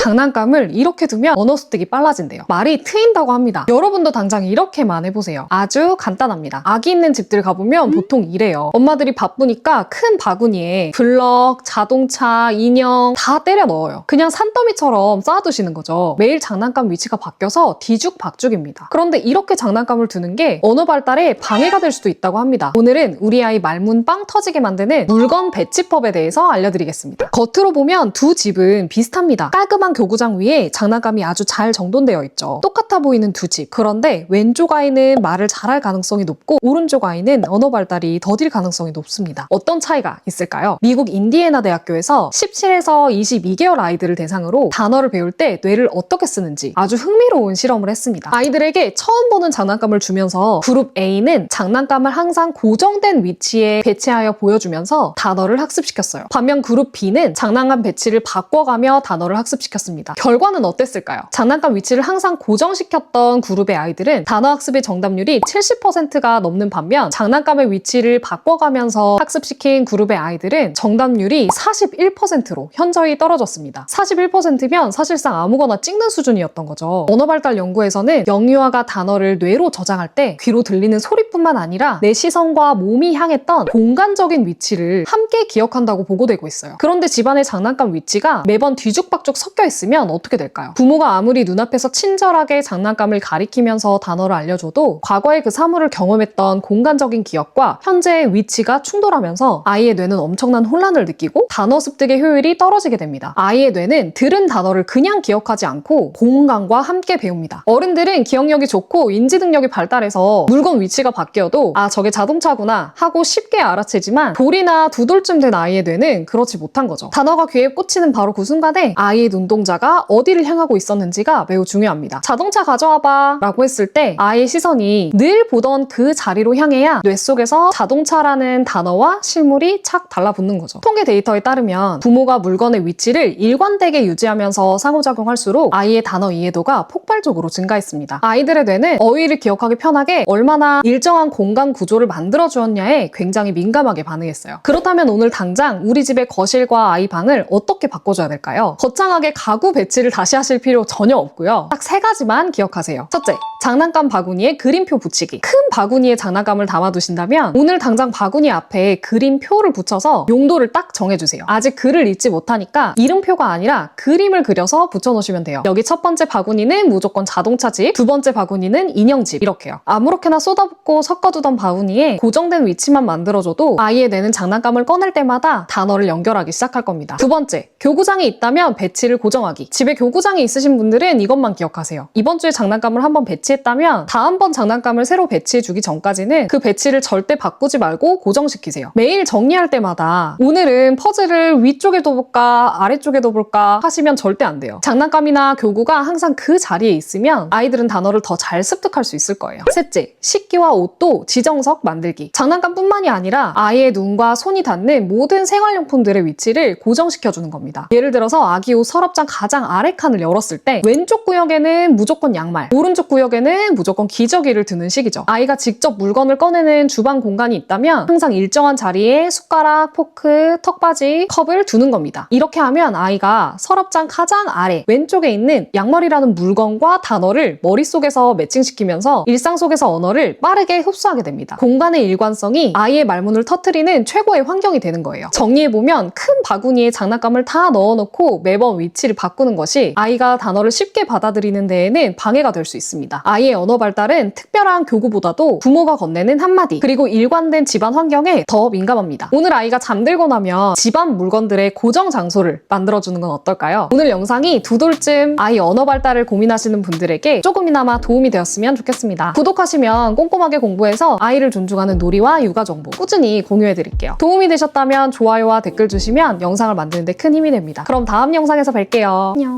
장난감을 이렇게 두면 언어 습득이 빨라진대요. 말이 트인다고 합니다. 여러분도 당장 이렇게만 해보세요. 아주 간단합니다. 아기 있는 집들 가보면 보통 이래요. 엄마들이 바쁘니까 큰 바구니에 블럭, 자동차, 인형 다 때려 넣어요. 그냥 산더미처럼 쌓아두시는 거죠. 매일 장난감 위치가 바뀌어서 뒤죽박죽입니다. 그런데 이렇게 장난감을 두는 게 언어 발달에 방해가 될 수도 있다고 합니다. 오늘은 우리 아이 말문 빵 터지게 만드는 물건 배치법에 대해서 알려드리겠습니다. 겉으로 보면 두 집은 비슷합니다. 깔끔한 교구장 위에 장난감이 아주 잘 정돈되어 있죠. 똑같아 보이는 두 집. 그런데 왼쪽 아이는 말을 잘할 가능성이 높고 오른쪽 아이는 언어 발달이 더딜 가능성이 높습니다. 어떤 차이가 있을까요? 미국 인디애나 대학교에서 17에서 22개월 아이들을 대상으로 단어를 배울 때 뇌를 어떻게 쓰는지 아주 흥미로운 실험을 했습니다. 아이들에게 처음 보는 장난감을 주면서 그룹 A는 장난감을 항상 고정된 위치에 배치하여 보여주면서 단어를 학습시켰어요. 반면 그룹 B는 장난감 배치를 바꿔가며 단어를 학습시켰습니다. 결과는 어땠을까요? 장난감 위치를 항상 고정시켰던 그룹의 아이들은 단어 학습의 정답률이 70%가 넘는 반면 장난감의 위치를 바꿔가면서 학습시킨 그룹의 아이들은 정답률이 41%로 현저히 떨어졌습니다. 41%면 사실상 아무거나 찍는 수준이었던 거죠. 언어발달 연구에서는 영유아가 단어를 뇌로 저장할 때 귀로 들리는 소리뿐만 아니라 내 시선과 몸이 향했던 공간적인 위치를 함께 기억한다고 보고되고 있어요. 그런데 집안의 장난감 위치가 매번 뒤죽박죽 섞여 있으면 어떻게 될까요? 부모가 아무리 눈앞에서 친절하게 장난감을 가리키면서 단어를 알려줘도 과거에 그 사물을 경험했던 공간적인 기억과 현재의 위치가 충돌하면서 아이의 뇌는 엄청난 혼란을 느끼고 단어 습득의 효율이 떨어지게 됩니다. 아이의 뇌는 들은 단어를 그냥 기억하지 않고 공간과 함께 배웁니다. 어른들은 기억력이 좋고 인지 능력이 발달해서 물건 위치가 바뀌어도 아 저게 자동차구나 하고 쉽게 알아채지만 돌이나 두 돌쯤 된 아이의 뇌는 그렇지 못한 거죠. 단어가 귀에 꽂히는 바로 그 순간에 아이의 눈동자가 어디를 향하고 있었는지가 매우 중요합니다. 자동차 가져와봐 라고 했을 때 아이의 시선이 늘 보던 그 자리로 향해야 뇌 속에서 자동차라는 단어와 실물이 착 달라붙는 거죠. 통계 데이터에 따르면 부모가 물건의 위치를 일관되게 유지하면서 상호작용할수록 아이의 단어 이해도가 폭발적으로 증가했습니다. 아이들의 뇌는 어휘를 기억하기 편하게 얼마나 일정한 공간 구조를 만들어주었냐에 굉장히 민감하게 반응했어요. 그렇다면 오늘 당장 우리 집의 거실과 아이 방을 어떻게 바꿔줘야 될까요? 거창하게 가구 배치를 다시 하실 필요 전혀 없고요. 딱 3가지만 기억하세요. 첫째, 장난감 바구니에 그림표 붙이기. 큰 바구니에 장난감을 담아두신다면 오늘 당장 바구니 앞에 그림표를 붙여서 용도를 딱 정해주세요. 아직 글을 읽지 못하니까 이름표가 아니라 그림을 그려서 붙여놓으시면 돼요. 여기 첫 번째 바구니는 무조건 자동차 집, 두 번째 바구니는 인형 집 이렇게요. 아무렇게나 쏟아붓고 섞어두던 바구니에 고정된 위치만 만들어줘도 아이의 뇌는 장난감을 꺼낼 때마다 단어를 연결하기 시작할 겁니다. 두 번째, 교구장이 있다면 배치를 고정하기. 집에 교구장이 있으신 분들은 이것만 기억하세요. 이번 주에 장난감을 한번 배치했다면 다음번 장난감을 새로 배치해주기 전까지는 그 배치를 절대 바꾸지 말고 고정시키세요. 매일 정리할 때마다 오늘은 퍼즐을 위쪽에 둬볼까 아래쪽에 둬볼까 하시면 절대 안 돼요. 장난감이나 교구가 항상 그 자리에 있으면 아이들은 단어를 더 잘 습득할 수 있을 거예요. 셋째, 식기와 옷도 지정석 만들기. 장난감뿐만이 아니라 아이의 눈과 손이 닿는 모든 생활용품들의 위치를 고정시켜주는 겁니다. 예를 들어서 아기 옷 서랍장 가장 아래 칸을 열었을 때 왼쪽 구역에는 무조건 양말, 오른쪽 구역에는 무조건 기저귀를 두는 식이죠. 아이가 직접 물건을 꺼내는 주방 공간이 있다면 항상 일정한 자리에 숟가락, 포크, 턱받이, 컵을 두는 겁니다. 이렇게 하면 아이가 서랍장 가장 아래 왼쪽에 있는 양말이라는 물건과 단어를 머릿속에서 매칭시키면서 일상 속에서 언어를 빠르게 흡수하게 됩니다. 공간의 일관성이 아이의 말문을 터뜨리는 최고의 환경이 되는 거예요. 정리해보면 큰 바구니에 장난감을 다 넣어놓고 매번 위치를 바꾸는 것이 아이가 단어를 쉽게 받아들이는 데에는 방해가 될 수 있습니다. 아이의 언어 발달은 특별한 교구보다도 부모가 건네는 한마디 그리고 일관된 집안 환경에 더 민감합니다. 오늘 아이가 잠들고 나면 집안 물건들의 고정 장소를 만들어주는 건 어떨까요? 오늘 영상이 두 돌쯤 아이 언어 발달을 고민하시는 분들에게 조금이나마 도움이 되었으면 좋겠습니다. 구독하시면 꼼꼼하게 공부해서 아이를 존중하는 놀이와 육아 정보 꾸준히 공유해드릴게요. 도움이 되셨다면 좋아요와 댓글 주시면 영상을 만드는 데 큰 힘이 됩니다. 그럼 다음 영상에서 뵐게요. 안녕.